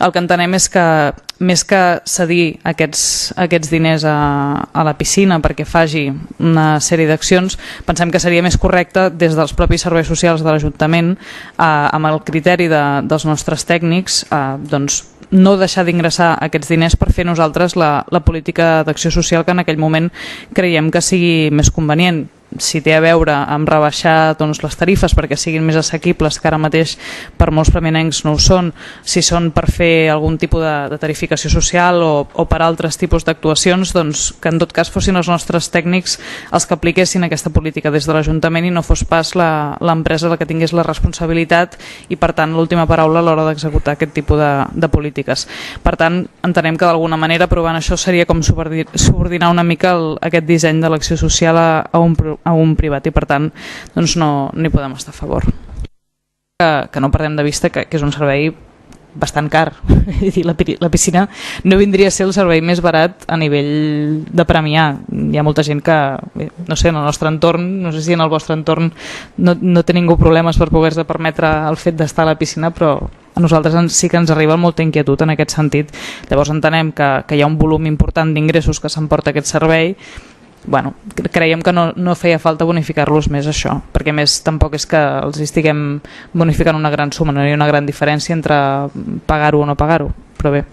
el que entenem és que més que cedir aquests diners a la piscina perquè faci una sèrie d'accions, pensem que seria més correcte des dels propis serveis socials de l'Ajuntament, amb el criteri dels nostres tècnics, doncs no deixar d'ingressar aquests diners per fer nosaltres la política d'acció social que en aquell moment creiem que sigui més convenient. Si té a veure amb rebaixar les tarifes perquè siguin més assequibles, que ara mateix per molts premianencs no ho són, si són per fer algun tipus de tarificació social o per altres tipus d'actuacions, doncs que en tot cas fossin els nostres tècnics els que apliquessin aquesta política des de l'Ajuntament i no fos pas l'empresa la que tingués la responsabilitat i per tant l'última paraula a l'hora d'executar aquest tipus de polítiques. Per tant, entenem que d'alguna manera aprovant això seria com subordinar una mica aquest disseny de l'acció social a un privat i per tant doncs no hi podem estar a favor. Que no perdem de vista que és un servei bastant car. La piscina no vindria a ser el servei més barat a nivell de premiar. Hi ha molta gent que, no sé, en el nostre entorn, no sé si en el vostre entorn no té ningú problemes per poder-se permetre el fet d'estar a la piscina, però a nosaltres sí que ens arriba molta inquietud en aquest sentit. Llavors entenem que hi ha un volum important d'ingressos que s'emporta aquest servei. Creiem que no feia falta bonificar-los més això, perquè més tampoc és que els estiguem bonificant una gran suma, no hi ha una gran diferència entre pagar-ho o no pagar-ho, però bé.